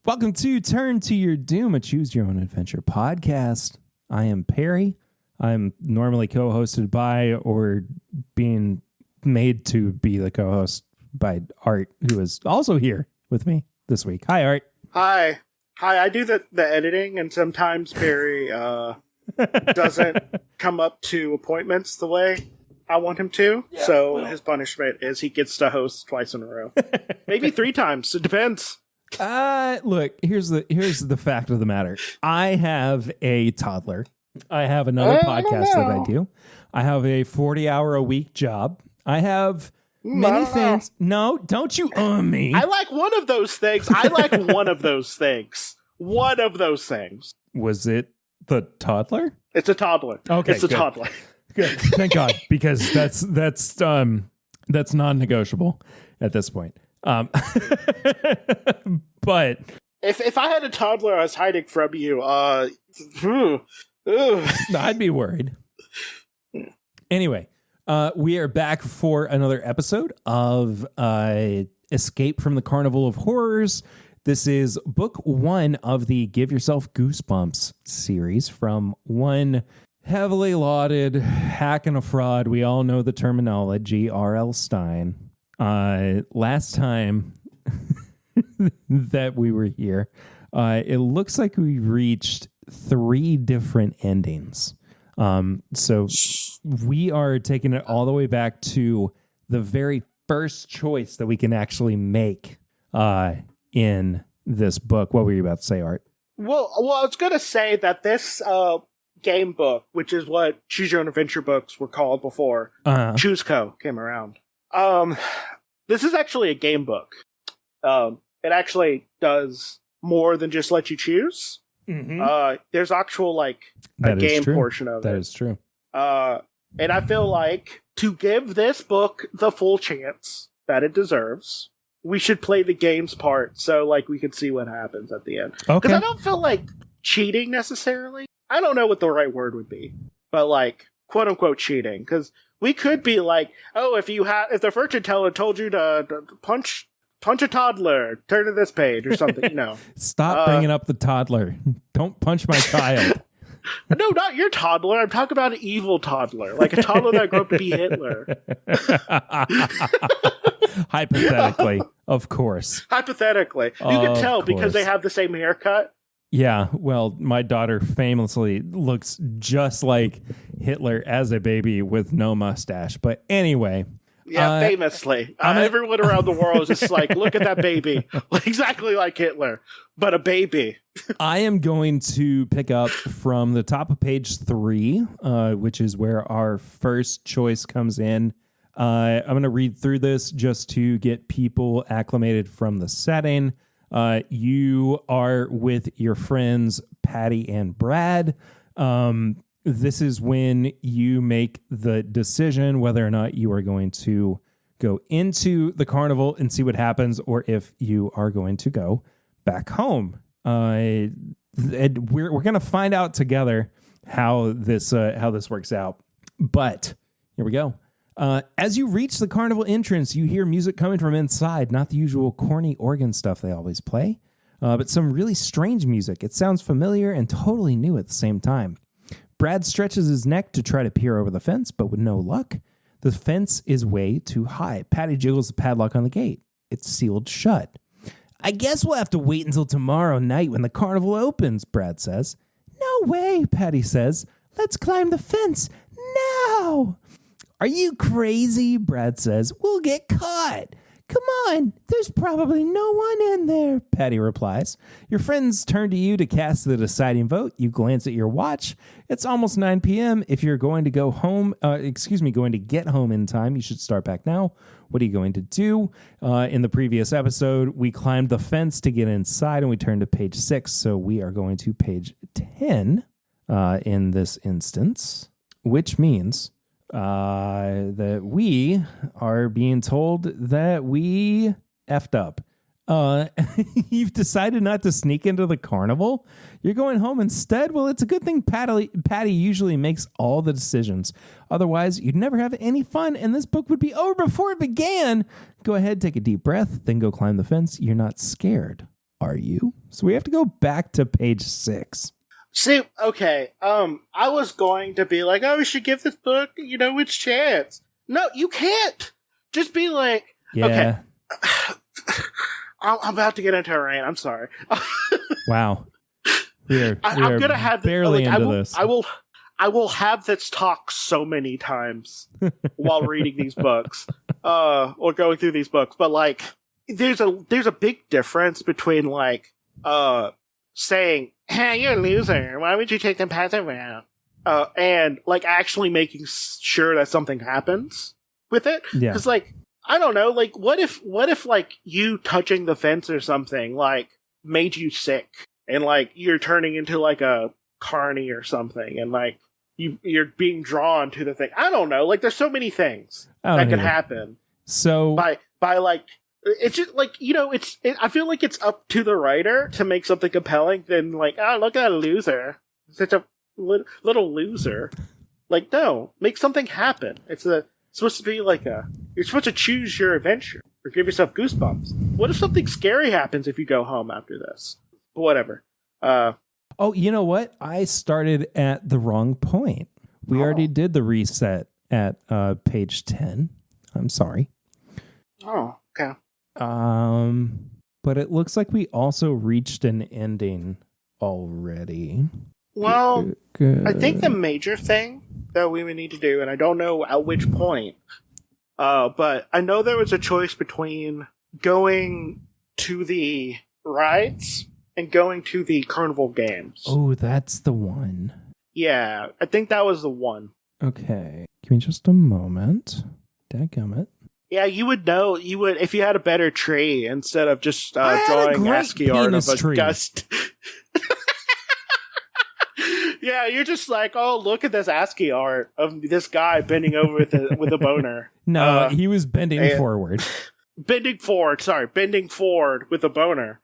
Welcome to Turn to Your Doom, a Choose Your Own Adventure podcast. I am Perry. I'm normally co-hosted by or being made to be the co-host by Art, who is also here with me this week. Hi, Art. Hi. I do the editing, and sometimes Perry doesn't come up to appointments the way I want him to. Yeah, so his punishment is he gets to host twice in a row. Maybe 3 times. It depends. Look, here's the fact of the matter. I have a toddler. I have another podcast that I do. I have a 40-hour-a-week job. I have many things. No, don't you me. I like one of those things. One of those things. Was it the toddler? It's a toddler. Okay, it's a toddler. Good. Thank God, because that's non-negotiable at this point. But if I had a toddler I was hiding from you, I'd be worried. Anyway, we are back for another episode of Escape from the Carnival of Horrors. This is book 1 of the Give Yourself Goosebumps series from one heavily lauded hack and a fraud. We all know the terminology, R.L. Stine. Last time that we were here, it looks like we reached 3 different endings. So we are taking it all the way back to the very first choice that we can actually make in this book. What were you about to say, Art? Well, I was going to say that this game book, which is what Choose Your Own Adventure books were called before Choose Co. came around. This is actually a game book. It actually does more than just let you choose. Mm-hmm. There's actual a game portion of it. That is true. And I feel like to give this book the full chance that it deserves, we should play the games part so we can see what happens at the end. Okay. Because I don't feel like cheating necessarily. I don't know what the right word would be, but quote unquote cheating. Because we could be if the fortune teller told you to punch a toddler, turn to this page or something, Stop bringing up the toddler. Don't punch my child. No, not your toddler. I'm talking about an evil toddler, a toddler that grew up to be Hitler. Hypothetically, of course. Hypothetically. You can tell because they have the same haircut. Yeah, well, my daughter famously looks just like Hitler as a baby with no mustache. But anyway. Yeah, famously. Everyone around the world is just look at that baby. Exactly like Hitler, but a baby. I am going to pick up from the top of page 3, which is where our first choice comes in. I'm going to read through this just to get people acclimated from the setting. You are with your friends, Patty and Brad. This is when you make the decision whether or not you are going to go into the carnival and see what happens, or if you are going to go back home. We're going to find out together how this works out. But here we go. As you reach the carnival entrance, you hear music coming from inside, not the usual corny organ stuff they always play, but some really strange music. It sounds familiar and totally new at the same time. Brad stretches his neck to try to peer over the fence, but with no luck. The fence is way too high. Patty jiggles the padlock on the gate. It's sealed shut. I guess we'll have to wait until tomorrow night when the carnival opens, Brad says. No way, Patty says. Let's climb the fence now. Are you crazy? Brad says. We'll get caught. Come on, there's probably no one in there, Patty replies. Your friends turn to you to cast the deciding vote. You glance at your watch. It's almost 9 p.m. If you're going to go home, going to get home in time, you should start back now. What are you going to do? In the previous episode, we climbed the fence to get inside, and we turned to page 6, so we are going to page 10 in this instance, which means that we are being told that we effed up. You've decided not to sneak into the carnival? You're going home instead? Well, it's a good thing Patty usually makes all the decisions. Otherwise, you'd never have any fun, and this book would be over before it began. Go ahead, take a deep breath, then go climb the fence. You're not scared, Are you? So we have to go back to page 6. See, okay, I was going to be like, oh, we should give this book, its chance. No, you can't. Just be like, okay. I'm about to get into a rant. I'm sorry. Wow. I'm gonna have barely like, into this. I will have this talk so many times while reading these books, or going through these books. But like, there's a big difference between like, saying, "Hey, you're a loser. Why would you take the passive route?" And like actually making sure that something happens with it. Yeah. Because like, I don't know, like, what if like you touching the fence or something like made you sick, and like you're turning into like a carny or something, and like you're being drawn to the thing. I don't know. Like, there's so many things that can happen. So by like, it's just like, I feel like it's up to the writer to make something compelling than like, oh, look at a loser. Such a little loser. Like, no, make something happen. It's supposed to be like you're supposed to choose your adventure or give yourself goosebumps. What if something scary happens if you go home after this? Whatever. Oh, you know what? I started at the wrong point. We already did the reset at page 10. I'm sorry. Oh, okay. But it looks like we also reached an ending already. Well, I think the major thing that we would need to do, and I don't know at which point, but I know there was a choice between going to the rides and going to the Carnival games. Oh, that's the one. Yeah, I think that was the one. Okay. Give me just a moment. Dadgummit. Yeah, you would know. You would if you had a better tree instead of just drawing ASCII art of a tree. gust. Yeah, you're just like, oh, look at this ASCII art of this guy bending over with a boner. No, he was bending forward. Bending forward with a boner.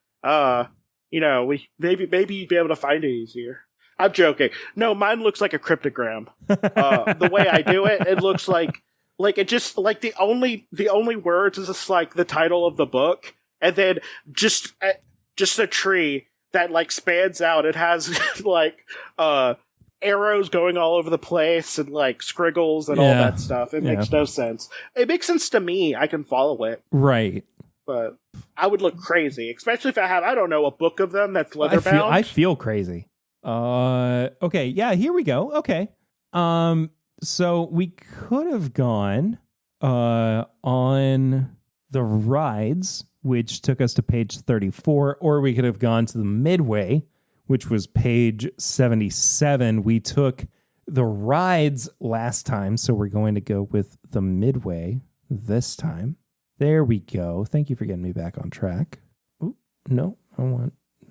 We maybe you'd be able to find it easier. I'm joking. No, mine looks like a cryptogram. The way I do it, it looks like it just like the only words is just like the title of the book, and then just a tree that like spans out. It has like arrows going all over the place and like scriggles and all that stuff. It makes no sense. It makes sense to me. I can follow it. Right. But I would look crazy, especially if I have, I don't know, a book of them that's leather bound. I feel crazy. Okay. Yeah, here we go. Okay. So we could have gone on the rides, which took us to page 34, or we could have gone to the midway, which was page 77. We took the rides last time, so we're going to go with the midway this time. There we go. Thank you for getting me back on track. Ooh, no,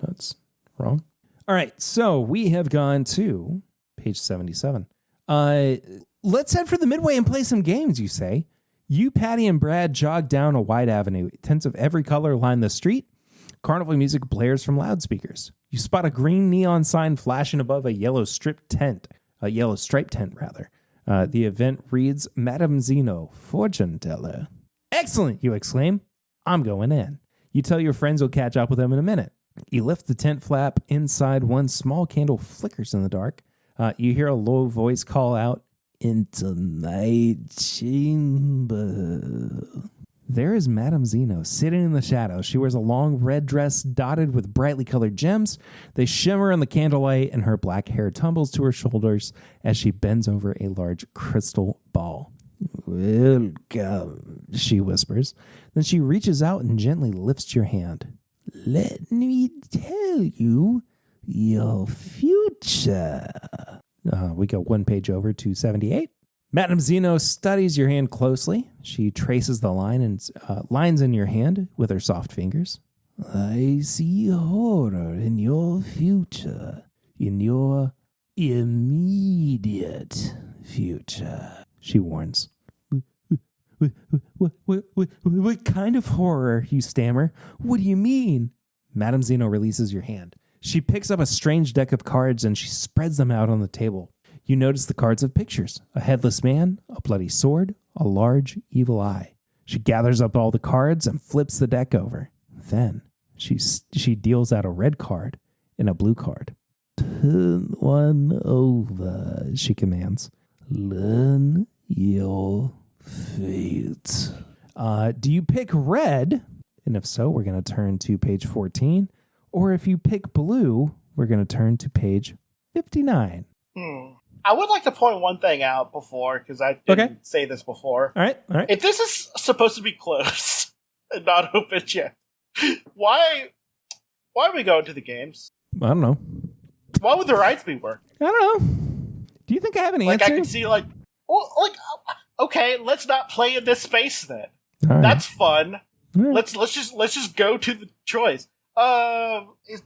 that's wrong. All right, so we have gone to page 77. Let's head for the midway and play some games, you say. You, Patty, and Brad jog down a wide avenue. Tents of every color line the street. Carnival music blares from loudspeakers. You spot a green neon sign flashing above a yellow striped tent. A yellow striped tent, rather. The event reads, Madame Zeno, fortune teller. Excellent, you exclaim. I'm going in. You tell your friends you'll catch up with them in a minute. You lift the tent flap. Inside, one small candle flickers in the dark. You hear a low voice call out, into my chamber. There is Madame Zeno sitting in the shadows. She wears a long red dress dotted with brightly colored gems. They shimmer in the candlelight, and her black hair tumbles to her shoulders as she bends over a large crystal ball. Welcome, she whispers. Then she reaches out and gently lifts your hand. Let me tell you your future. We go one page over to 78. Madame Zeno studies your hand closely. She traces the lines in your hand with her soft fingers. I see horror in your future, in your immediate future, she warns. What kind of horror, you stammer? What do you mean? Madame Zeno releases your hand. She picks up a strange deck of cards and she spreads them out on the table. You notice the cards have pictures: a headless man, a bloody sword, a large evil eye. She gathers up all the cards and flips the deck over. Then She deals out a red card and a blue card. Turn one over, she commands. Learn your fate. Do you pick red? And if so, we're going to turn to page 14. Or if you pick blue, we're going to turn to page 59. I would like to point one thing out before, because I didn't say this before. All right. If this is supposed to be closed and not open yet, why are we going to the games? I don't know. Why would the rights be working? I don't know. Do you think I have an answer? I can see, okay, let's not play in this space then. Right. That's fun. Right. Let's just go to the choice.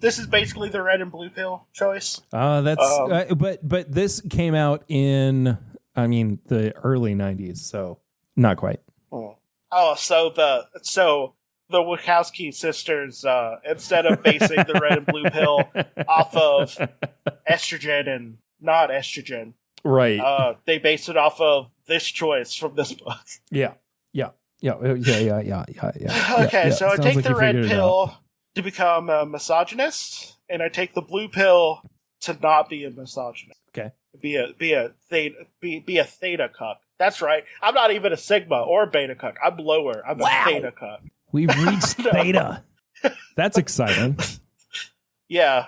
This is basically the red and blue pill choice. But this came out in, the early 90s, so not quite. So the Wachowski sisters, instead of basing the red and blue pill off of estrogen and not estrogen, right? They based it off of this choice from this book. Yeah. Okay, so I take the red pill to become a misogynist, and I take the blue pill to not be a misogynist. Okay, be a theta cuck. That's right. I'm not even a sigma or a beta cuck. I'm lower. I'm a theta cuck. We've reached theta. That's exciting. Yeah.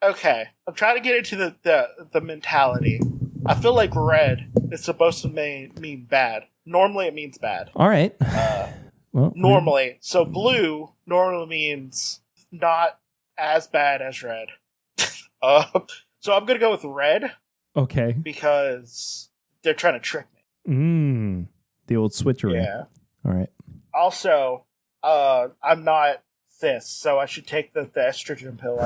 Okay. I'm trying to get into the mentality. I feel like red is supposed to mean bad. Normally, it means bad. All right. Normally. So blue normally means not as bad as red. So I'm going to go with red. Okay. Because they're trying to trick me. The old switcheroo. Yeah. All right. Also, I'm not cis, so I should take the estrogen pill.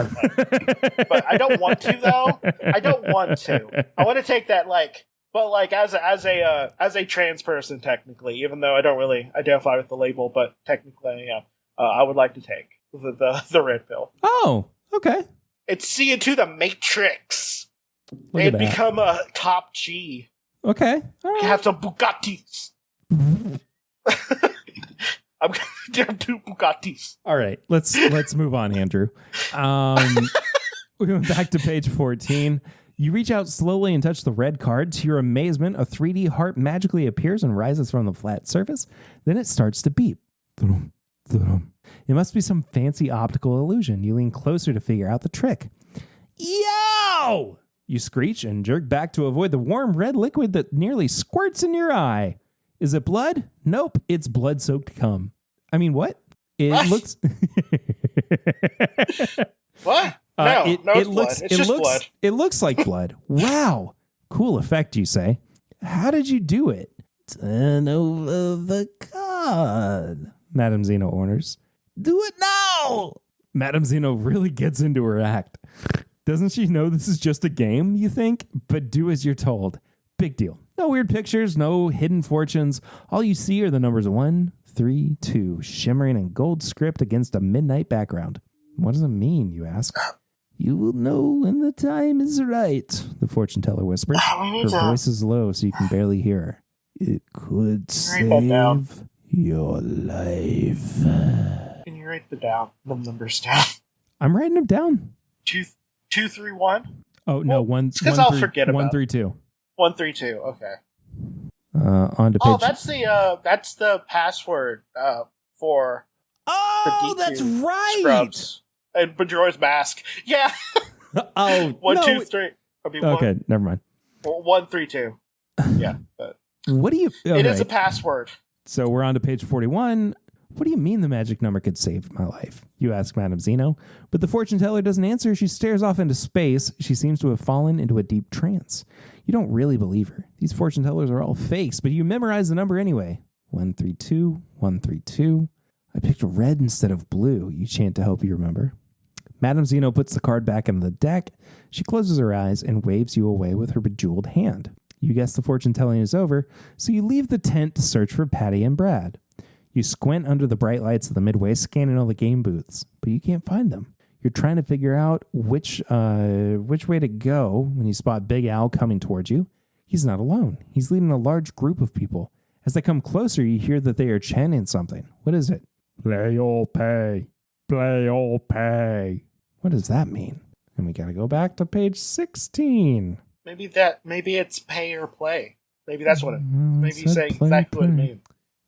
But I don't want to, though. I don't want to. I want to take that, as a trans person, technically, even though I don't really identify with the label, but technically, I would like to take the red pill. Oh, okay. It's see into the Matrix. Look and become a top G. Okay. All right. Have some Bugattis. I'm gonna do 2 Bugattis. All right, let's move on, Andrew. We went back to page 14. You reach out slowly and touch the red card. To your amazement, a 3D heart magically appears and rises from the flat surface. Then it starts to beep. It must be some fancy optical illusion. You lean closer to figure out the trick. Yo! You screech and jerk back to avoid the warm red liquid that nearly squirts in your eye. Is it blood? Nope, it's blood-soaked cum. What? It looks... What? No, it's blood. It's just blood. It looks like blood. Wow. Cool effect, you say. How did you do it? Turn over the card, Madame Zeno orders. Do it now! Madame Zeno really gets into her act. Doesn't she know this is just a game, you think? But do as you're told. Big deal. No weird pictures, no hidden fortunes. All you see are the numbers 1, 3, 2, shimmering in gold script against a midnight background. What does it mean, you ask? You will know when the time is right, the fortune teller whispers. Her voice is low so you can barely hear her. It could save your life. Can you write the numbers down? I'm writing them down. 2, 3, 1? Oh, no, one. Because I'll forget about 1, 3, 2. 1, 3, 2, okay. On to page... that's the password for the that's right! Scrubs. And Bajora's Mask. Yeah. 1, 2, 3. Okay, never mind. 1, 3, 2. Yeah. But what do you... Okay. It is a password. So we're on to page 41. What do you mean the magic number could save my life? You ask Madame Zeno. But the fortune teller doesn't answer. She stares off into space. She seems to have fallen into a deep trance. You don't really believe her. These fortune tellers are all fakes, but you memorize the number anyway. 132, 132. I picked red instead of blue, you chant to help you remember. Madame Zeno puts the card back into the deck. She closes her eyes and waves you away with her bejeweled hand. You guess the fortune telling is over, so you leave the tent to search for Patty and Brad. You squint under the bright lights of the Midway, scanning all the game booths, but you can't find them. You're trying to figure out which way to go when you spot Big Al coming towards you. He's not alone. He's leading a large group of people. As they come closer, you hear that they are chanting something. What is it? Play or pay. Play or pay. What does that mean? And we got to go back to page 16. Maybe it's pay or play. Maybe that's what it. Maybe you say exactly what it means.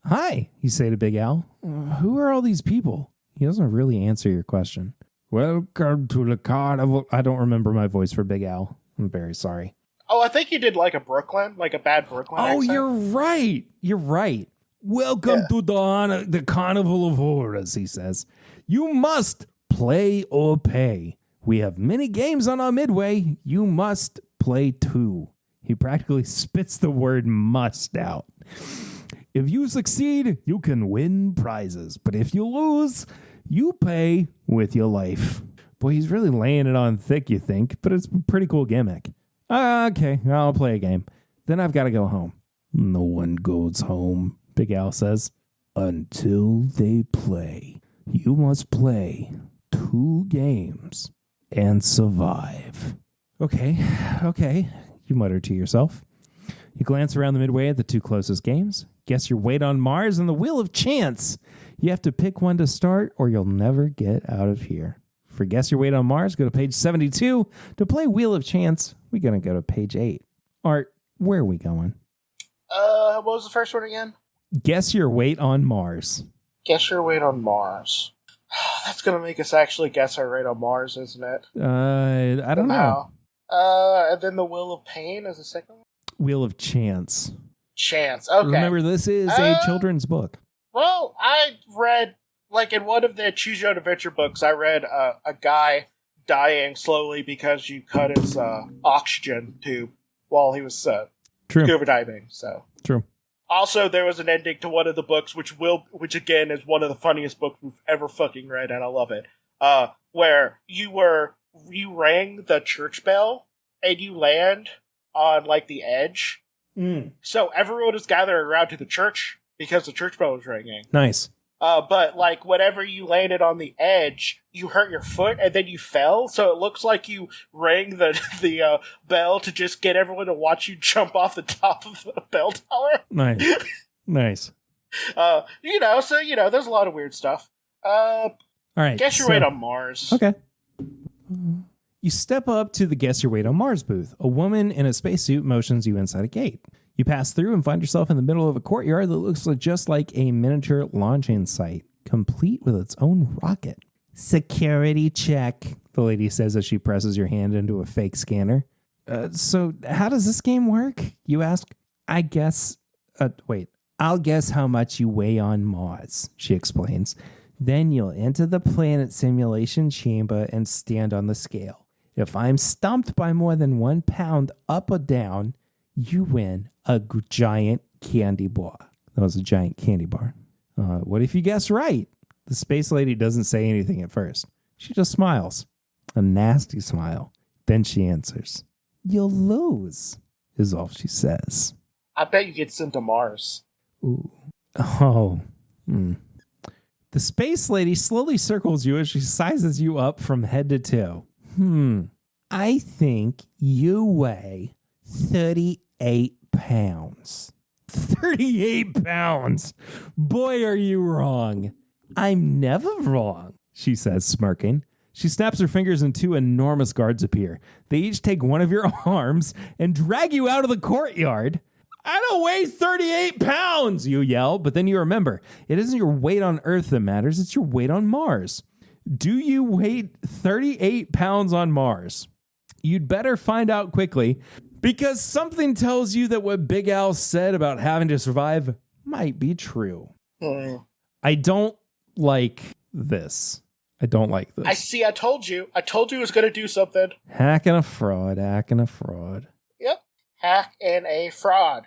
Hi, you say to Big Al. Who are all these people? He doesn't really answer your question. Welcome to the carnival. I don't remember my voice for Big Al. I'm very sorry. Oh, I think you did like a bad Brooklyn accent. You're right. You're right. Welcome to the Carnival of Horrors, he says. You must play or pay. We have many games on our midway. You must play too. He practically spits the word must out. If you succeed, you can win prizes. But if you lose, you pay with your life. Boy, he's really laying it on thick, you think, but it's a pretty cool gimmick. Okay, I'll play a game. Then I've got to go home. No one goes home, Big Al says, until they play. You must play 2 games and survive. Okay, you mutter to yourself. You glance around the midway at the 2 closest games. Guess your weight on Mars and the Wheel of Chance. You have to pick one to start or you'll never get out of here. For Guess Your Weight on Mars, go to page 72. To play Wheel of Chance, we're going to go to page 8. Art, where are we going? What was the first one again? Guess Your Weight on Mars. Guess Your Weight on Mars. That's going to make us actually guess our weight on Mars, isn't it? I don't know. And then the Wheel of Pain is the second one? Wheel of Chance. Chance, okay. Remember, this is a children's book. Well, I read, like in one of the Choose Your Own Adventure books, I read a guy dying slowly because you cut his oxygen tube while he was scuba diving. So true. Also, there was an ending to one of the books, which again is one of the funniest books we've ever fucking read, and I love it. Where you rang the church bell and you land on like the edge. So everyone is gathering around to the church because the church bell was ringing. Nice. But like whenever you landed on the edge, you hurt your foot and then you fell. So it looks like you rang the bell to just get everyone to watch you jump off the top of the bell tower. Nice. Nice. So there's a lot of weird stuff. All right. Guess Your Weight on Mars. Okay. You step up to the Guess Your Weight on Mars booth. A woman in a spacesuit motions you inside a gate. You pass through and find yourself in the middle of a courtyard that looks just like a miniature launching site, complete with its own rocket. Security check, the lady says as she presses your hand into a fake scanner. So how does this game work? You ask. I'll guess how much you weigh on Mars, she explains. Then you'll enter the planet simulation chamber and stand on the scale. If I'm stumped by more than 1 pound up or down, you win a giant candy bar. That was a giant candy bar. What if you guess right? The space lady doesn't say anything at first. She just smiles. A nasty smile. Then she answers. You'll lose, is all she says. I bet you get sent to Mars. Ooh. Oh. The space lady slowly circles you as she sizes you up from head to toe. I think you weigh 38 pounds. 38 pounds! Boy, are you wrong. I'm never wrong, she says, smirking. She snaps her fingers and 2 enormous guards appear. They each take one of your arms and drag you out of the courtyard. I don't weigh 38 pounds, you yell, but then you remember, it isn't your weight on Earth that matters, it's your weight on Mars. Do you weigh 38 pounds on Mars? You'd better find out quickly, because something tells you that what Big Al said about having to survive might be true. I don't like this. I see, I told you it was going to do something. Hacking a fraud. Yep, hack and a fraud.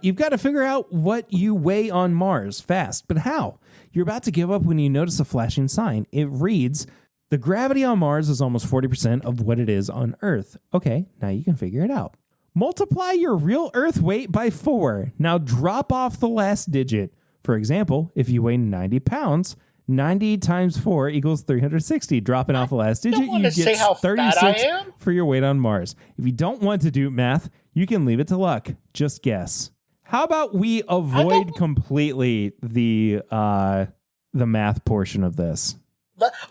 You've got to figure out what you weigh on Mars fast, but how? You're about to give up when you notice a flashing sign. It reads, the gravity on Mars is almost 40% of what it is on Earth. Okay, now you can figure it out. Multiply your real Earth weight by 4. Now drop off the last digit. For example, if you weigh 90 pounds, 90 times 4 equals 360. Dropping off the last digit, you get 36 for your weight on Mars. If you don't want to do math, you can leave it to luck. Just guess. How about we avoid completely the the math portion of this.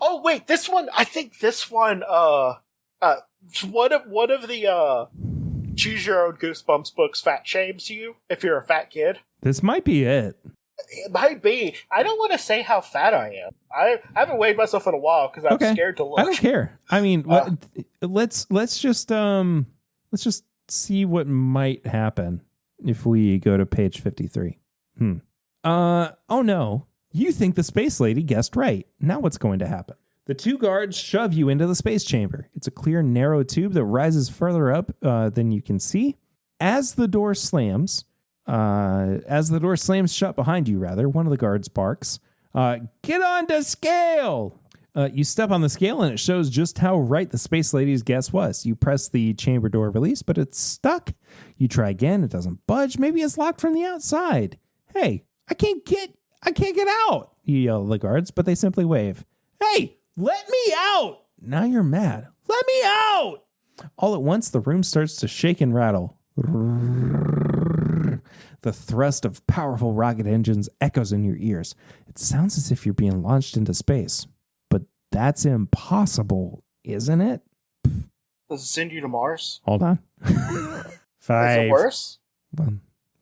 Oh wait, this one. I think this one. One of the Choose Your Own Goosebumps books fat shames you if you're a fat kid. This might be it. It might be. I don't want to say how fat I am. I haven't weighed myself in a while because I'm scared to look. I don't care. I mean, let's just see what might happen if we go to page 53. Oh no. You think the space lady guessed right. Now what's going to happen? The two guards shove you into the space chamber. It's a clear, narrow tube that rises further up than you can see. As the door slams shut behind you, one of the guards barks, "Get on the scale!" You step on the scale and it shows just how right the space lady's guess was. You press the chamber door release, but it's stuck. You try again. It doesn't budge. Maybe it's locked from the outside. Hey, I can't get out, you yell at the guards, but they simply wave. Hey, let me out! Now you're mad. Let me out! All at once, the room starts to shake and rattle. The thrust of powerful rocket engines echoes in your ears. It sounds as if you're being launched into space. But that's impossible, isn't it? Does it send you to Mars? Hold on. 5. Is it worse?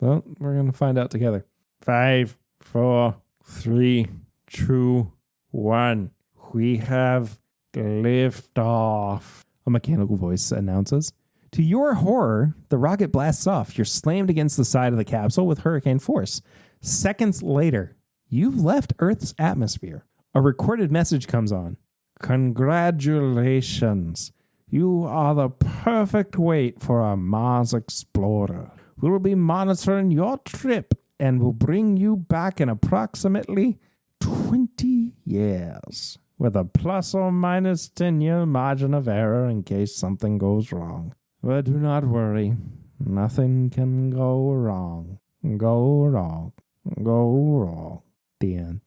Well, we're going to find out together. 5, 4, 3, 2, 1. We have liftoff, a mechanical voice announces. To your horror, the rocket blasts off. You're slammed against the side of the capsule with hurricane force. Seconds later, you've left Earth's atmosphere. A recorded message comes on. Congratulations. You are the perfect weight for a Mars explorer. We will be monitoring your trip and will bring you back in approximately 20 years. With a plus or minus 10-year margin of error in case something goes wrong. But do not worry. Nothing can go wrong. Go wrong. Go wrong. The end.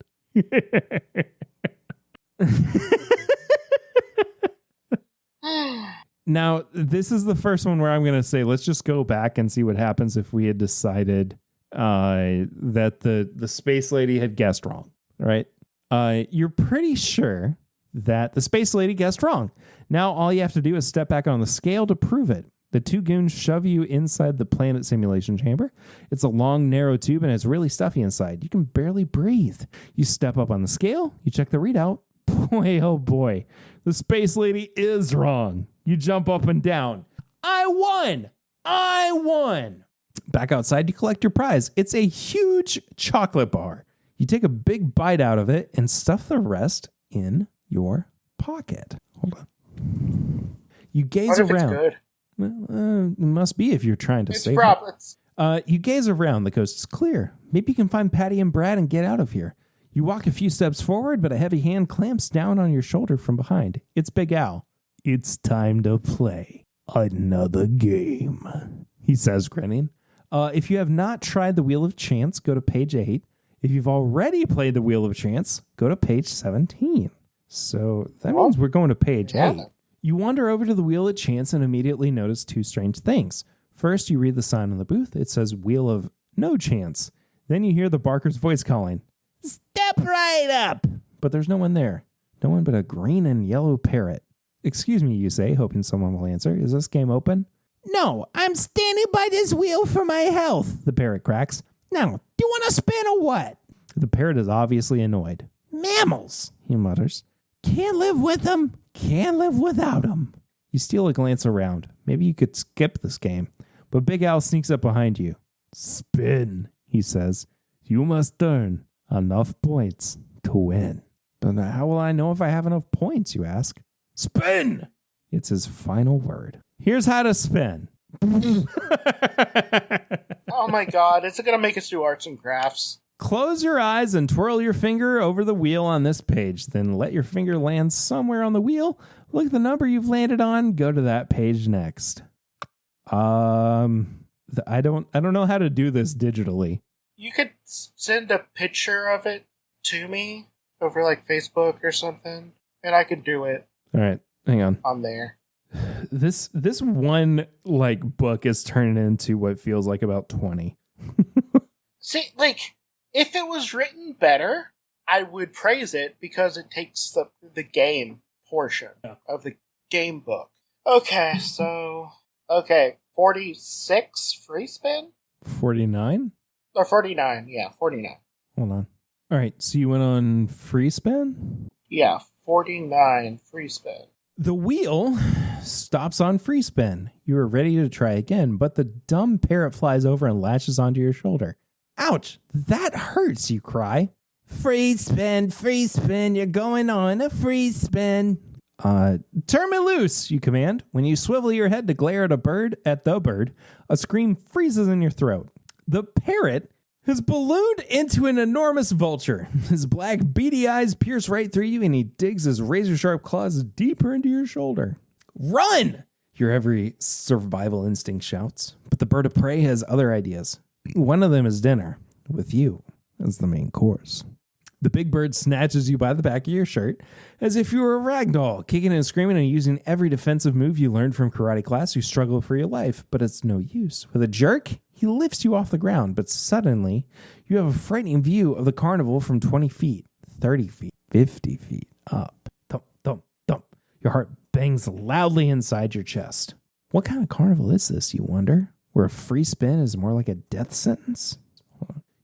Now, this is the first one where I'm going to say, let's just go back and see what happens if we had decided that the space lady had guessed wrong, right? You're pretty sure that the space lady guessed wrong. Now all you have to do is step back on the scale to prove it. The two goons shove you inside the planet simulation chamber. It's a long, narrow tube, and it's really stuffy inside. You can barely breathe. You step up on the scale. You check the readout. Boy, oh boy. The space lady is wrong. You jump up and down. I won! I won! Back outside, you collect your prize. It's a huge chocolate bar. You take a big bite out of it and stuff the rest in your pocket. Hold on. You gaze around. It's good? Well, it must be if you're trying to save it. You gaze around. The coast is clear. Maybe you can find Patty and Brad and get out of here. You walk a few steps forward, but a heavy hand clamps down on your shoulder from behind. It's Big Al. It's time to play another game, he says, grinning. If you have not tried the Wheel of Chance, go to page 8. If you've already played the Wheel of Chance, go to page 17. So that means we're going to page 8. You wander over to the Wheel of Chance and immediately notice two strange things. First, you read the sign on the booth. It says Wheel of No Chance. Then you hear the barker's voice calling, "Step right up!" But there's no one there. No one but a green and yellow parrot. "Excuse me," you say, hoping someone will answer. "Is this game open?" "No, I'm standing by this wheel for my health," the parrot cracks. "Now, do you want to spin or what?" The parrot is obviously annoyed. "Mammals," he mutters. "Can't live with them, can't live without them." You steal a glance around. Maybe you could skip this game. But Big Al sneaks up behind you. "Spin," he says. "You must earn enough points to win." "But how will I know if I have enough points?" you ask. "Spin!" It's his final word. Here's how to spin. Oh my god, is it going to make us do arts and crafts? Close your eyes and twirl your finger over the wheel on this page. Then let your finger land somewhere on the wheel. Look at the number you've landed on. Go to that page next. I don't know how to do this digitally. You could send a picture of it to me over like Facebook or something, and I could do it. All right, hang on there. This one like book is turning into what feels like about 20. See, like, if it was written better, I would praise it because it takes the game portion of the game book. Okay, so 46 free spin? 49? Or 49, yeah, 49. Hold on. All right, so you went on free spin? Yeah, 49 free spin. The wheel stops on free spin. You are ready to try again, but the dumb parrot flies over and latches onto your shoulder. Ouch, that hurts, you cry. Free spin, you're going on a free spin. Turn me loose, you command. When you swivel your head to glare at the bird, a scream freezes in your throat. The parrot has ballooned into an enormous vulture. His black beady eyes pierce right through you, and he digs his razor-sharp claws deeper into your shoulder. Run! Your every survival instinct shouts. But the bird of prey has other ideas. One of them is dinner, with you as the main course. The big bird snatches you by the back of your shirt as if you were a rag doll, kicking and screaming and using every defensive move you learned from karate class. You struggle for your life, but it's no use. With a jerk, he lifts you off the ground, but suddenly you have a frightening view of the carnival from 20 feet, 30 feet, 50 feet up. Thump, thump, thump. Your heart bangs loudly inside your chest. What kind of carnival is this, you wonder? Where a free spin is more like a death sentence?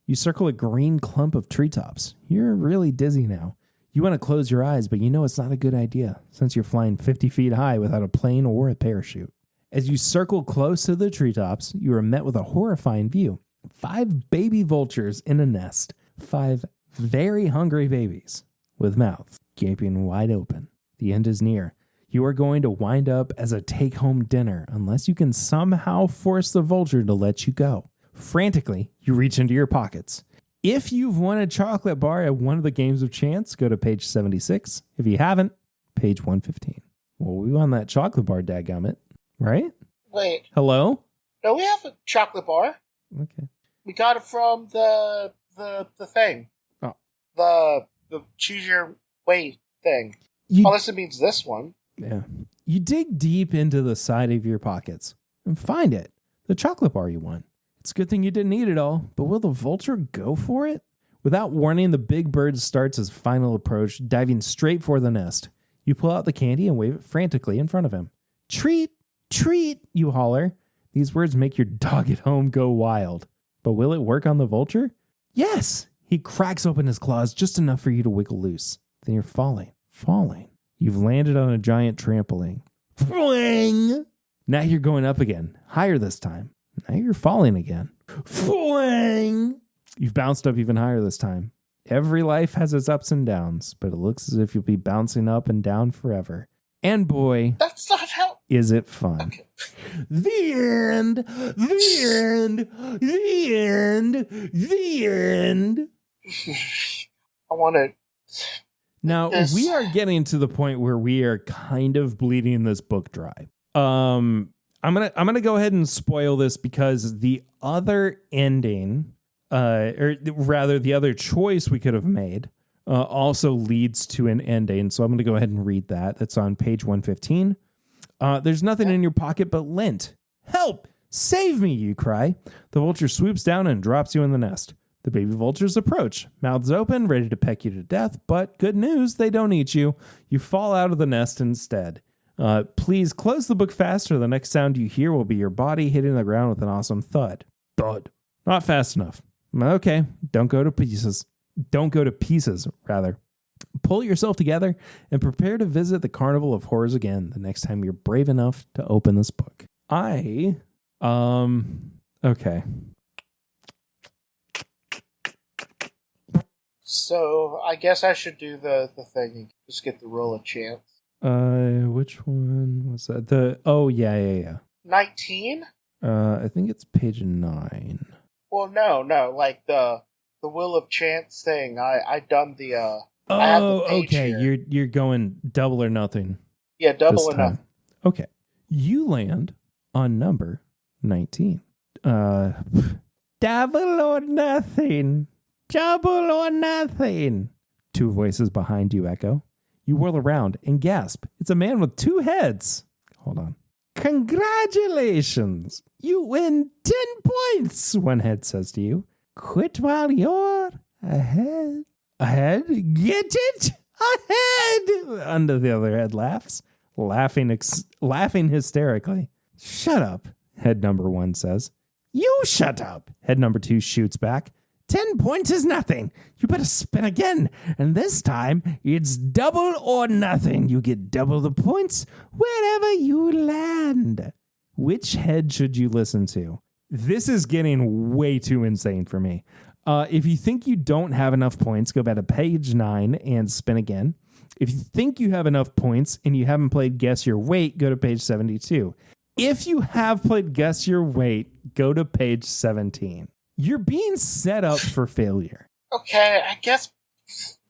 You circle a green clump of treetops. You're really dizzy now. You want to close your eyes, but you know it's not a good idea since you're flying 50 feet high without a plane or a parachute. As you circle close to the treetops, you are met with a horrifying view. 5 baby vultures in a nest. 5 very hungry babies with mouths gaping wide open. The end is near. You are going to wind up as a take-home dinner unless you can somehow force the vulture to let you go. Frantically, you reach into your pockets. If you've won a chocolate bar at one of the games of chance, go to page 76. If you haven't, page 115. Well, we won that chocolate bar, dadgummit, right? Wait. Hello? No, we have a chocolate bar. Okay. We got it from the thing. Oh. The choose your way thing. Unless it means this one. Yeah. You dig deep into the side of your pockets and find it. The chocolate bar you won. It's a good thing you didn't eat it all, but will the vulture go for it? Without warning, the big bird starts his final approach, diving straight for the nest. You pull out the candy and wave it frantically in front of him. Treat, treat, you holler. These words make your dog at home go wild. But will it work on the vulture? Yes! He cracks open his claws just enough for you to wiggle loose. Then you're falling. You've landed on a giant trampoline. Fling! Now you're going up again, higher this time. Now you're falling again. Fling! You've bounced up even higher this time. Every life has its ups and downs, but it looks as if you'll be bouncing up and down forever. And boy, that's not how. Is it fun? Okay. The end. The end. The end. The end. I want to. Now we are getting to the point where we are kind of bleeding this book dry. I'm gonna go ahead and spoil this because the other ending, or rather the other choice we could have made, also leads to an ending. So I'm gonna go ahead and read that. That's on page 115. There's nothing in your pocket but lint. Help! Save me! You cry. The vulture swoops down and drops you in the nest. The baby vultures approach, mouths open, ready to peck you to death. But good news, they don't eat you. You fall out of the nest instead. Please close the book fast, or the next sound you hear will be your body hitting the ground with an awesome thud. Thud. Not fast enough. Okay, don't go to pieces. Don't go to pieces, rather. Pull yourself together and prepare to visit the Carnival of Horrors again the next time you're brave enough to open this book. Okay. So, I guess I should do the thing and just get the roll of chance. Which one was that? Yeah. 19? I think it's page 9. Well, no, like the Wheel of Chance thing. I done the okay. Here. You're going double or nothing. Yeah, double or nothing. Okay. You land on number 19. Double or nothing. Double or nothing. 2 voices behind you echo. You whirl around and gasp. It's a man with 2 heads. Hold on. Congratulations. You win 10 points, one head says to you. Quit while you're ahead. Ahead? Get it? Ahead! Under the other head laughs, laughing hysterically. Shut up, head number 1 says. You shut up, head number 2 shoots back. 10 points is nothing. You better spin again. And this time, it's double or nothing. You get double the points wherever you land. Which head should you listen to? This is getting way too insane for me. If you think you don't have enough points, go back to page 9 and spin again. If you think you have enough points and you haven't played Guess Your Weight, go to page 72. If you have played Guess Your Weight, go to page 17. You're being set up for failure. Okay, I guess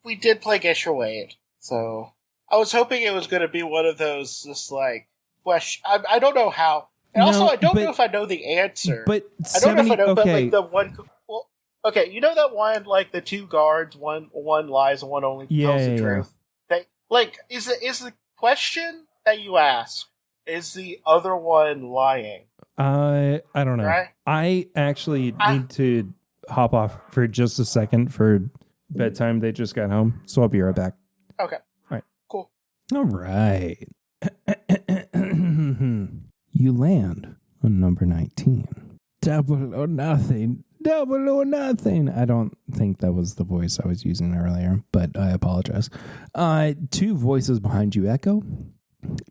we did play Guess Your Weight. So I was hoping it was going to be one of those just like question. I don't know how. And also, I don't know if I know the answer. But I don't know if I know. But like the one. Well, okay, you know that one like the 2 guards, one lies and one only tells the truth. They like is the question that you ask, is the other one lying? I don't know. Right? I actually need to hop off for just a second for bedtime. They just got home, so I'll be right back. Okay. All right. Cool. All right. You land on number 19. Double or nothing. Double or nothing. I don't think that was the voice I was using earlier, but I apologize. 2 voices behind you echo.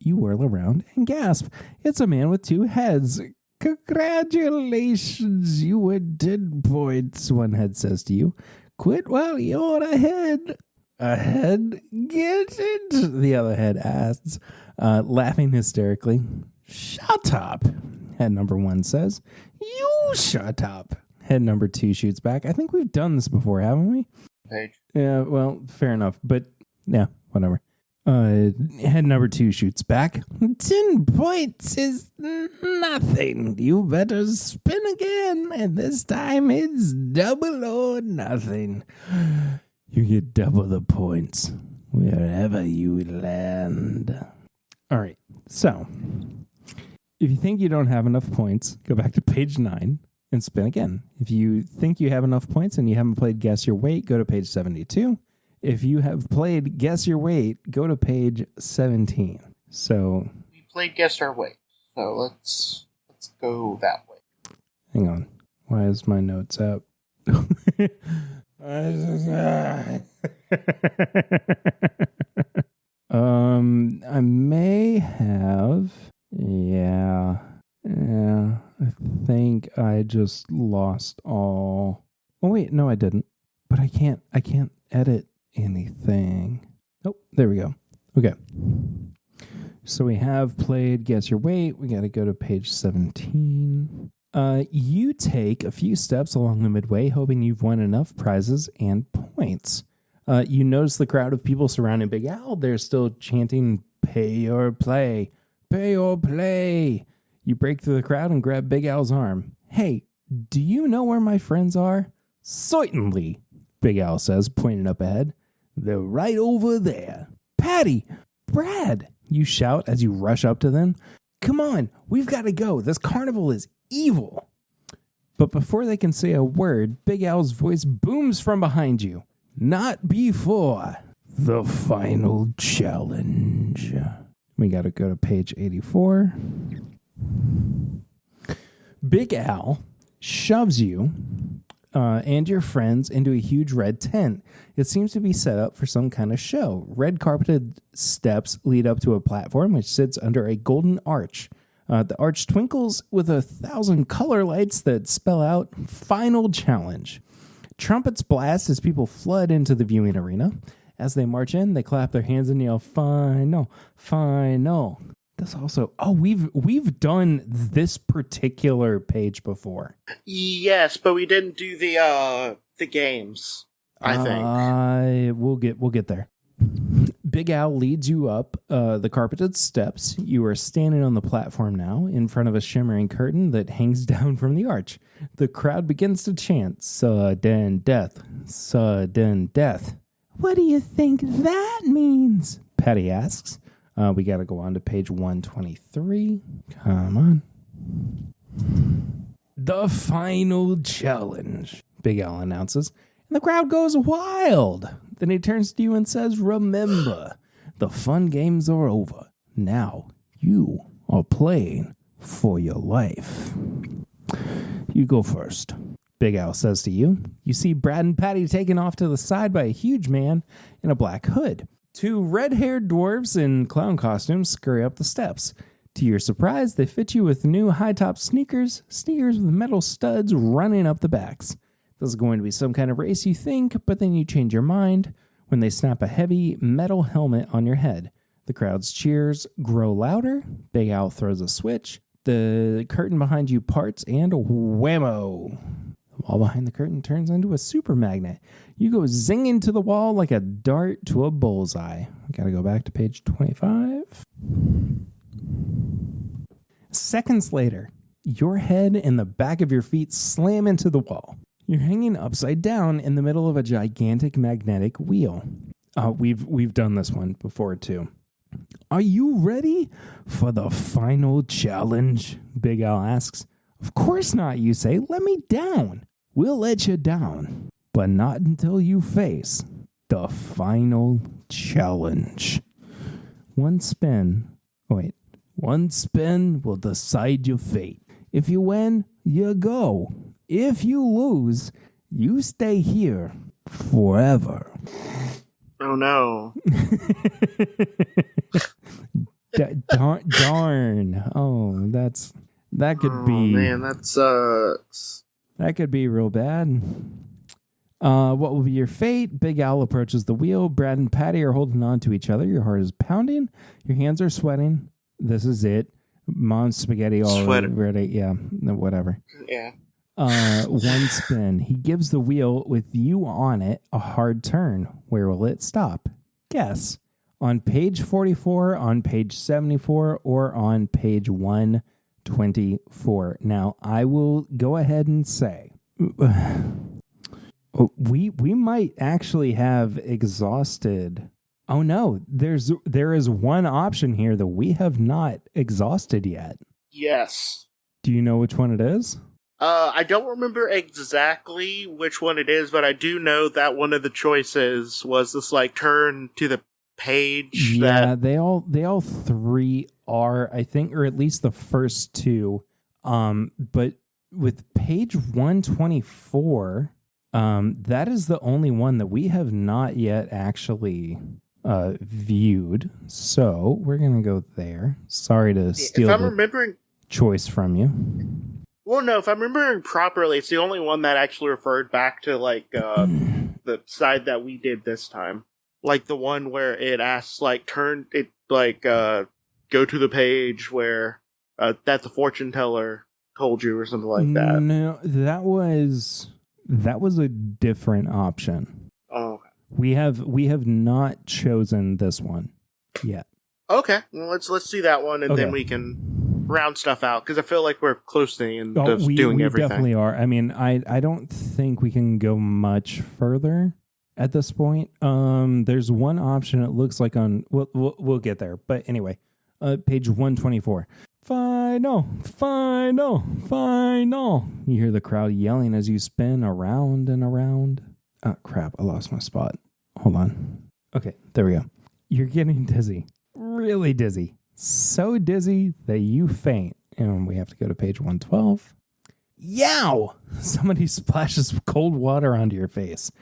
You whirl around and gasp. It's a man with 2 heads. Congratulations, you were 10 points, one head says to you. Quit while you're ahead. Ahead? Get it? The other head asks, laughing hysterically. Shut up, head number 1 says. You shut up, head number 2 shoots back. I think we've done this before, haven't we? Page. Yeah, well, fair enough, but yeah, whatever. Head number 2 shoots back. 10 points is nothing. You better spin again, and this time it's double or nothing. You get double the points wherever you land. All right, so if you think you don't have enough points, go back to page 9 and spin again. If you think you have enough points and you haven't played Guess Your Weight, go to page 72. If you have played Guess Your Weight, go to page 17. So we played Guess Our Weight. So let's go that way. Hang on. Why is my notes up? I may have. Yeah. I think I just lost all. Oh wait, no, I didn't. But I can't edit anything. Oh, there we go. Okay. So we have played Guess Your Weight. We got to go to page 17. You take a few steps along the midway, hoping you've won enough prizes and points. You notice the crowd of people surrounding Big Al. They're still chanting, "Pay or play, pay or play." You break through the crowd and grab Big Al's arm. "Hey, do you know where my friends are?" "Certainly," Big Al says, pointing up ahead. "They're right over there." "Patty! Brad!" you shout as you rush up to them. "Come on, we've got to go. This carnival is evil." But before they can say a word, Big Al's voice booms from behind you. "Not before the final challenge." We got to go to page 84. Big Al shoves you and your friends into a huge red tent. It seems to be set up for some kind of show. Red carpeted steps lead up to a platform which sits under a golden arch. The arch twinkles with 1,000 color lights that spell out "Final Challenge." Trumpets blast as people flood into the viewing arena. As they march in, they clap their hands and yell, "Final, final." This also, we've done this particular page before. Yes, but we didn't do the games. I think we'll get there. Big Al leads you up the carpeted steps. You are standing on the platform now in front of a shimmering curtain that hangs down from the arch. The crowd begins to chant, "Sudden death, sudden death." "What do you think that means?" Patty asks. We got to go on to page 123. Come on. "The final challenge," Big Al announces. And the crowd goes wild. Then he turns to you and says, remember, the fun games are over. Now you are playing for your life. You go first. Big Al says to you. You see Brad and Patty taken off to the side by a huge man in a black hood. Two red-haired dwarves in clown costumes scurry up the steps. To your surprise, they fit you with new high-top sneakers with metal studs running up the backs. This is going to be some kind of race, you think, but then you change your mind when they snap a heavy metal helmet on your head. The crowd's cheers grow louder. Big Al throws a switch. The curtain behind you parts, and whammo! The wall behind the curtain turns into a super magnet. You go zinging to the wall like a dart to a bullseye. Gotta go back to page 25. Seconds later, your head and the back of your feet slam into the wall. You're hanging upside down in the middle of a gigantic magnetic wheel. We've done this one before too. Are you ready for the final challenge? Big Al asks. Of course not, you say. Let me down. We'll let you down, but not until you face the final challenge. One spin will decide your fate. If you win, you go. If you lose, you stay here forever. Oh no. Darn. Oh, that could be. Oh man, that sucks. That could be real bad. What will be your fate? Big Al approaches the wheel. Brad and Patty are holding on to each other. Your heart is pounding. Your hands are sweating. This is it. Mom's spaghetti all ready. Yeah, whatever. Yeah. One spin. He gives the wheel with you on it a hard turn. Where will it stop? Guess. On page 44, on page 74, or on page 124. Now, I will go ahead and say we might actually have exhausted. Oh no, there is one option here that we have not exhausted yet. Yes. Do you know which one it is? I don't remember exactly which one it is, but I do know that one of the choices was this turn to the page. Yeah, they all three are, I think, or at least the first two. But with page 124, that is the only one that we have not yet actually viewed. So we're gonna go there. Sorry to steal the choice from you. Well, no, if I'm remembering properly, it's the only one that actually referred back to, the side that we did this time. Like, the go to the page where, that the fortune teller told you, or something like that. No, that was a different option. Oh, okay. We have not chosen this one yet. Okay, well, let's see that one, and then we can round stuff out, because I feel like we're close to the end of doing everything. We definitely are. I mean, I don't think we can go much further at this point. There's one option. It looks like we'll get there, but anyway, page 124. Final. You hear the crowd yelling as you spin around and around. Oh crap! I lost my spot. Hold on. Okay, there we go. You're getting dizzy, really dizzy. So dizzy that you faint. And we have to go to page 112. Yow! Somebody splashes cold water onto your face.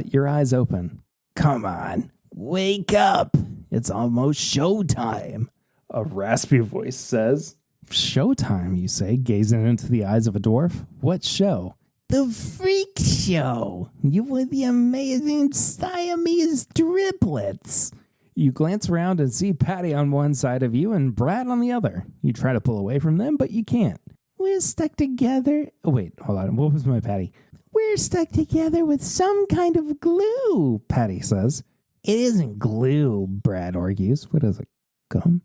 Your eyes open. Come on, wake up. It's almost showtime. A raspy voice says. Showtime, you say, gazing into the eyes of a dwarf. What show? The freak show. You were the amazing Siamese triplets. You glance around and see Patty on one side of you and Brad on the other. You try to pull away from them, but you can't. We're stuck together. Oh, wait, hold on. What was my Patty? We're stuck together with some kind of glue, Patty says. It isn't glue, Brad argues. What is it? Gum?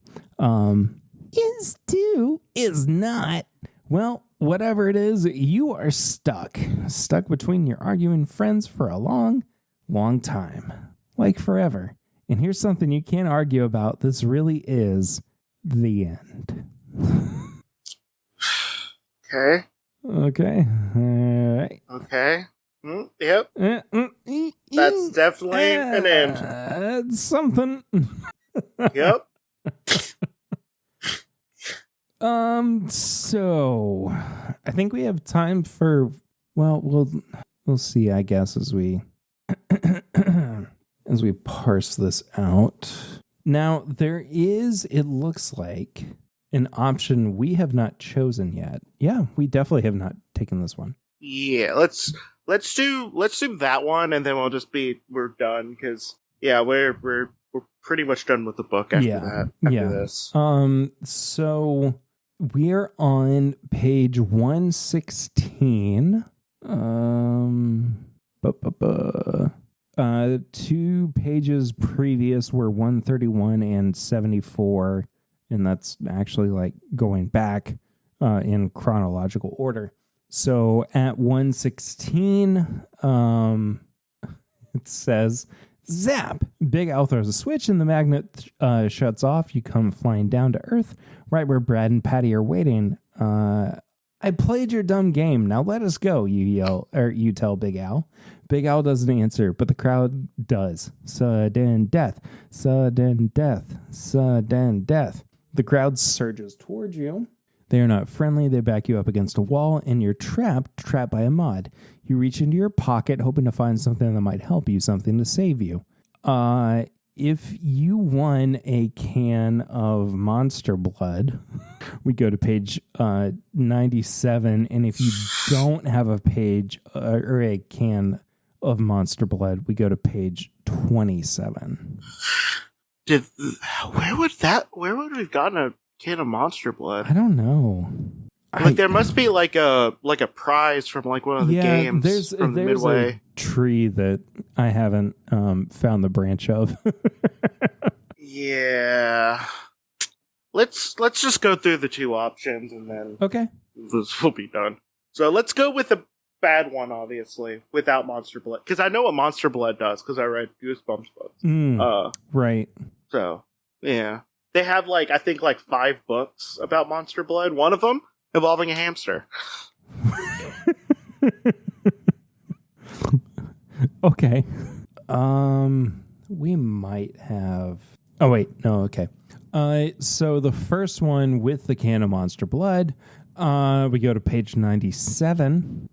Is too. Is not. Well, whatever it is, you are stuck. Stuck between your arguing friends for a long, long time. Like forever. And here's something you can't argue about. This really is the end. Okay. Okay. All right. Okay. Yep. That's definitely an end. It's something. Yep. So I think we have time for, well, we'll see, I guess, as we parse this out. Now, there is, it looks like, an option we have not chosen yet. Yeah, we definitely have not taken this one. Yeah, let's do that one, and then we're done, because we're pretty much done with the book after this. So we're on page 116. 2 pages previous were 131 and 74, and that's actually like going back in chronological order. So at 116, it says, zap! Big Al throws a switch and the magnet shuts off. You come flying down to Earth, right where Brad and Patty are waiting. I played your dumb game. Now let us go, you tell Big Al. Big Al doesn't answer, but the crowd does. Sudden death, sudden death, sudden death. The crowd surges towards you. They are not friendly. They back you up against a wall, and you're trapped by a mod. You reach into your pocket, hoping to find something that might help you, something to save you. If you won a can of Monster Blood, we go to page 97, and if you don't have a page or a can of Monster Blood, we go to page 27. Where would we have gotten a can of Monster Blood? I don't know. There must be like a prize from like one of the games from the Midway. There's a tree that I haven't found the branch of. Yeah. Let's just go through the 2 options and then we'll be done. So let's go with the bad one, obviously, without Monster Blood, because I know what Monster Blood does because I read Goosebumps books. Right. So yeah, they have I think 5 books about Monster Blood. One of them involving a hamster. Okay. We might have... Oh, wait. No, okay. So the first one with the can of Monster Blood, we go to page 97.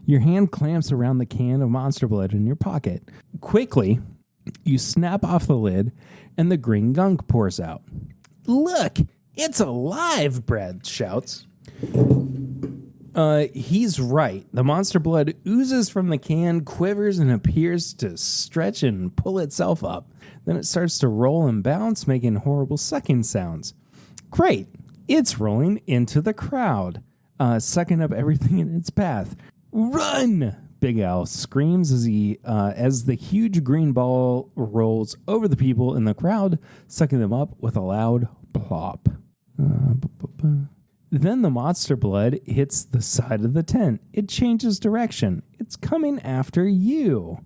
Your hand clamps around the can of Monster Blood in your pocket. Quickly, you snap off the lid, and the green gunk pours out. Look! It's alive, Brad shouts. He's right. The Monster Blood oozes from the can, quivers, and appears to stretch and pull itself up. Then it starts to roll and bounce, making horrible sucking sounds. Great. It's rolling into the crowd, sucking up everything in its path. Run! Big Al screams as the huge green ball rolls over the people in the crowd, sucking them up with a loud plop. Then the Monster Blood hits the side of the tent. It changes direction. It's coming after you.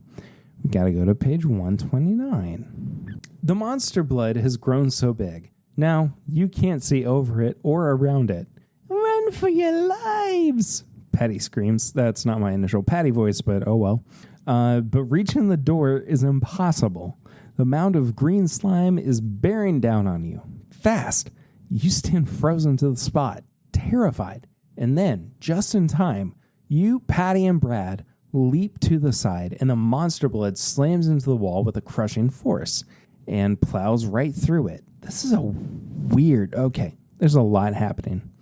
We gotta go to page 129. The Monster Blood has grown so big. Now you can't see over it or around it. Run for your lives! Patty screams. That's not my initial Patty voice, but oh well. But reaching the door is impossible. The mound of green slime is bearing down on you. Fast! You stand frozen to the spot, terrified. And then, just in time, you, Patty, and Brad leap to the side, and the Monster Blood slams into the wall with a crushing force and plows right through it. This is a weird... Okay, there's a lot happening.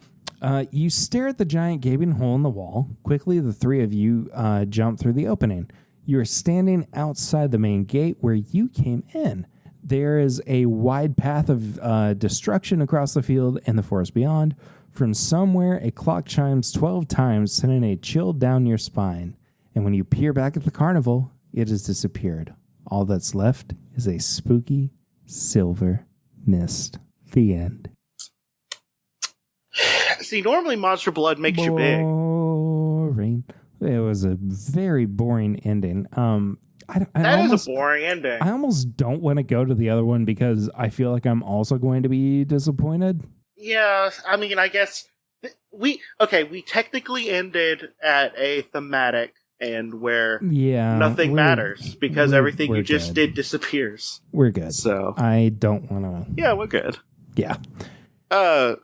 You stare at the giant gaping hole in the wall. Quickly, the 3 of you jump through the opening. You are standing outside the main gate where you came in. There is a wide path of destruction across the field and the forest beyond. From somewhere, a clock chimes 12 times, sending a chill down your spine. And when you peer back at the carnival, it has disappeared. All that's left is a spooky silver mist. The end. See, normally Monster Blood makes you big. Boring. It was a very boring ending. That is a boring ending. I almost don't want to go to the other one because I feel like I'm also going to be disappointed. Yeah, I mean, I guess we technically ended at a thematic and where nothing matters because everything you just did disappears. We're good. So I don't want to. Yeah, we're good. Yeah. I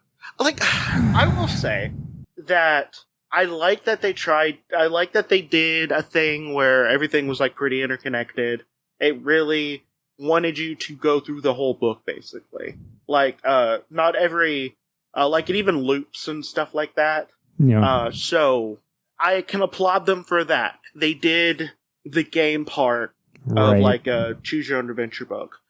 will say that I like that they did a thing where everything was like pretty interconnected. It really wanted you to go through the whole book, basically. Like, not every, like it even loops and stuff like that. Yeah. So I can applaud them for that. They did the game part of like a choose your own adventure book.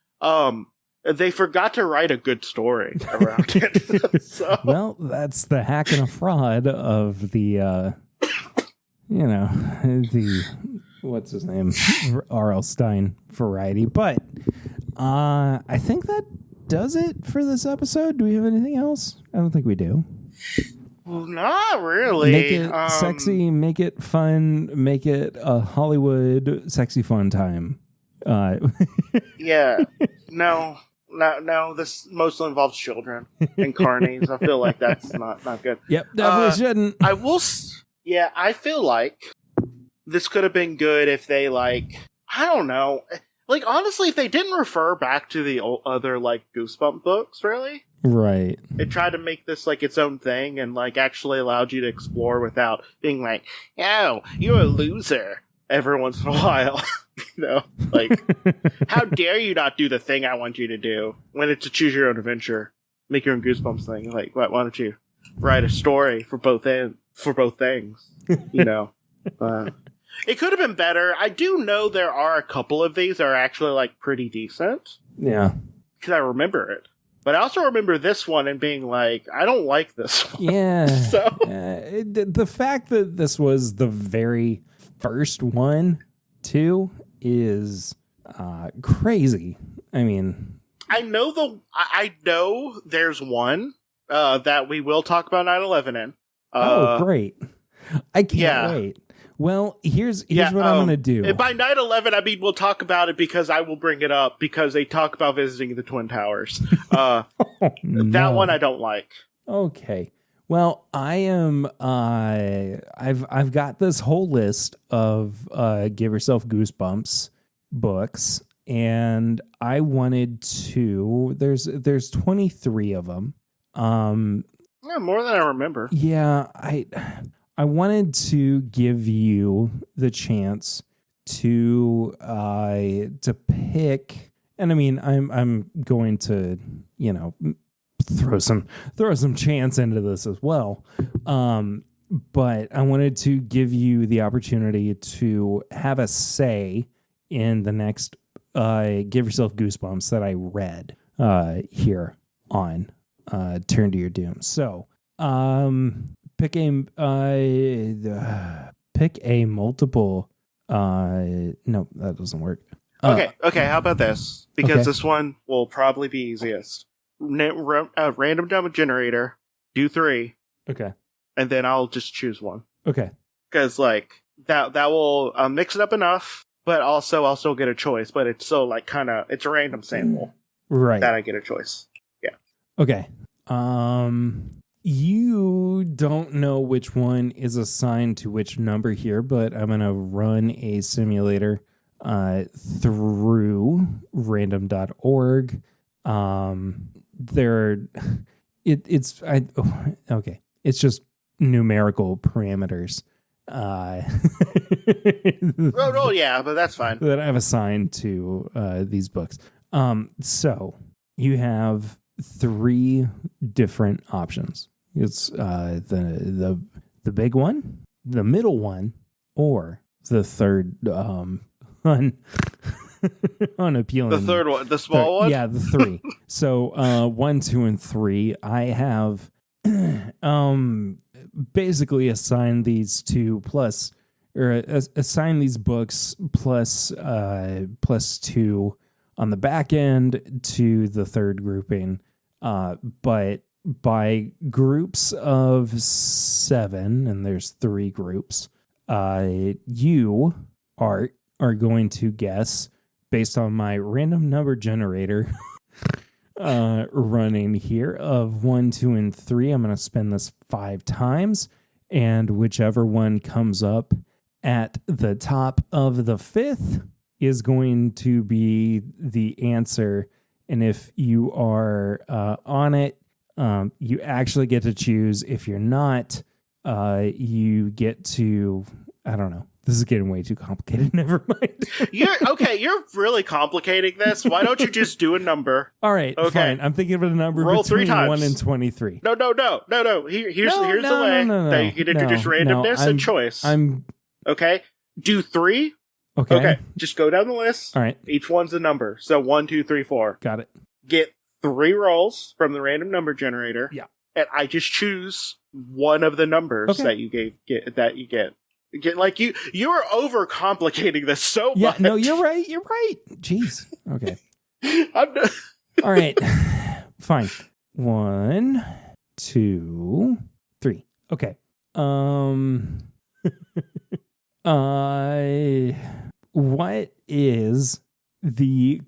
They forgot to write a good story around it. So. Well, that's the hack and a fraud of the, the, what's his name? R.L. Stine variety. But I think that does it for this episode. Do we have anything else? I don't think we do. Well, not really. Make it sexy, make it fun, make it a Hollywood sexy fun time. Yeah. No, this mostly involves children and carnies. I feel like that's not good. Yep, definitely shouldn't. I feel like this could have been good if they, like, I don't know. Like, honestly, if they didn't refer back to the other, like, Goosebump books, really. Right. It tried to make this, like, its own thing and, like, actually allowed you to explore without being like, oh, you're a loser every once in a while. Like, how dare you not do the thing I want you to do when it's a choose your own adventure, make your own Goosebumps thing. Like, why don't you write a story for both things? It could have been better. I do know there are a couple of these that are actually like pretty decent. Yeah, because I remember it. But I also remember this one and being like, I don't like this one. Yeah. So the fact that this was the very first one, too, is crazy. I mean, I know there's one that we will talk about 9/11 in. Great! I can't wait. Well, here's what I'm going to do. And by 9/11, I mean we'll talk about it because I will bring it up because they talk about visiting the Twin Towers. That one I don't like. Okay. Well, I am. I've got this whole list of Give Yourself Goosebumps books, and I wanted to. There's 23 of them. Yeah, more than I remember. Yeah, I wanted to give you the chance to pick, and I mean I'm going to throw some chance into this as well. But I wanted to give you the opportunity to have a say in the next Give Yourself Goosebumps that I read here on Turn to Your Doom. So pick a multiple. No, that doesn't work. Okay. How about this? Because this one will probably be easiest. Random number generator. Do 3. Okay. And then I'll just choose one. Okay. Because like that will mix it up enough, but also I'll still get a choice. But it's so like it's a random sample, right? That I get a choice. Yeah. Okay. You don't know which one is assigned to which number here, but I'm going to run a simulator through random.org. It's just numerical parameters. Oh, yeah, but that's fine. That I've assigned to these books. So you have 3 different options. It's the big one, the middle one, or the third unappealing. The third one, the small one? Yeah, the 3. So 1, 2, and 3. I have basically assigned these to assign these books plus 2 on the back end to the third grouping. But by groups of 7, and there's 3 groups, you are going to guess based on my random number generator running here of 1, 2, and 3. I'm going to spin this 5 times, and whichever one comes up at the top of the fifth is going to be the answer. And if you are on it, you actually get to choose. If you're not, you get to, I don't know. This is getting way too complicated. Never mind. You're really complicating this. Why don't you just do a number? All right, fine. I'm thinking of a number Roll between 3 times. 1 and 23. No. Here's the way that you can introduce randomness and choice. Okay. Do 3. Okay. Just go down the list. All right. Each one's a number. So 1, 2, 3, 4. Got it. Get 3 rolls from the random number generator. Yeah. And I just choose one of the numbers that you get. Like you are overcomplicating this so much. Yeah, no, you're right. Jeez. Okay. All right. Fine. 1, 2, 3. Okay. What is the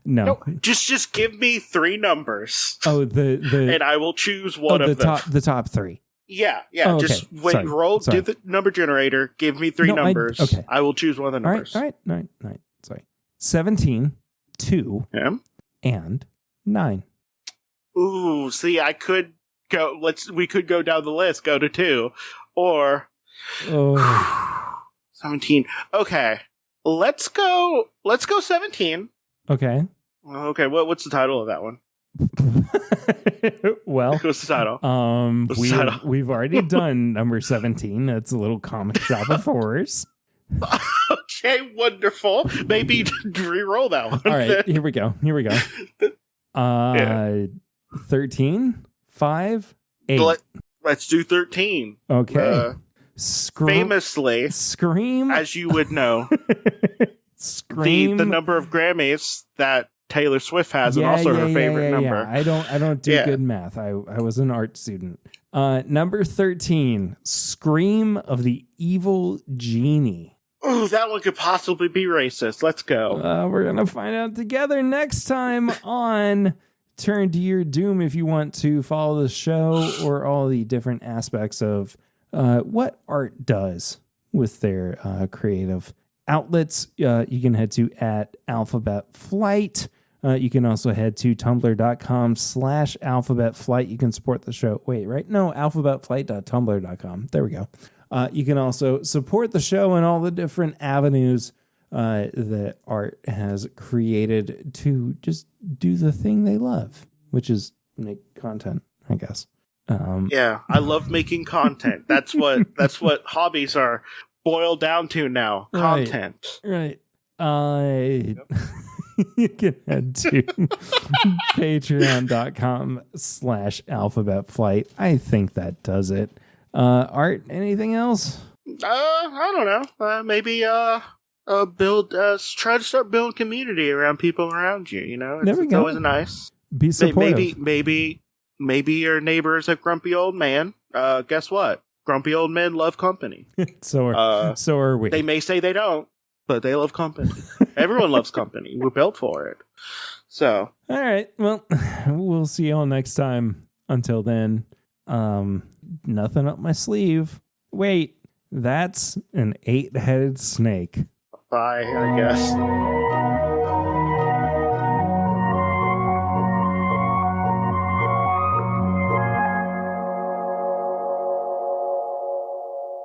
no. Just give me 3 numbers. Oh, the and I will choose one of them. The top 3. Yeah. Oh, okay. Just roll. Do the number generator. Give me 3 numbers. I will choose one of the numbers. All right. Sorry. 17, 2, and 9. Ooh, see, I could go. We could go down the list. Go to 2, or 17. Okay, let's go 17. Okay. What's the title of that one? Well, what's the title? We've already done number 17. That's a little comic shop of horrors. Okay, wonderful. Maybe re-roll that one. All right, here we go. 13, 5, 8. Let's do 13. Okay. Famously, Scream, as you would know, Scream. The number of Grammys that Taylor Swift has, and also her favorite number. I don't do good math. I was an art student. Number 13, Scream of the Evil Genie. Oh, that one could possibly be racist. Let's go. We're gonna find out together next time on Turn to Your Doom. If you want to follow the show or all the different aspects of what art does with their creative outlets, you can head to @AlphabetFlight. You can also head to tumblr.com/alphabetflight. You can support the show. Wait, right? No, alphabetflight.tumblr.com. There we go. You can also support the show in all the different avenues that art has created to just do the thing they love, which is make content, I guess. Yeah, I love making content. That's what hobbies are boiled down to now. Content. Right. You can head to patreon.com/alphabetflight. I think that does it. Art, anything else? I don't know. Maybe try to start building community around people around you. You know, it's always nice. Be supportive. Maybe your neighbor is a grumpy old man. Guess what? Grumpy old men love company. So are we. They may say they don't, but they love company. Everyone loves company. We're built for it. So, all right. Well, we'll see y'all next time. Until then, nothing up my sleeve. Wait, that's an 8-headed snake. Bye, I guess.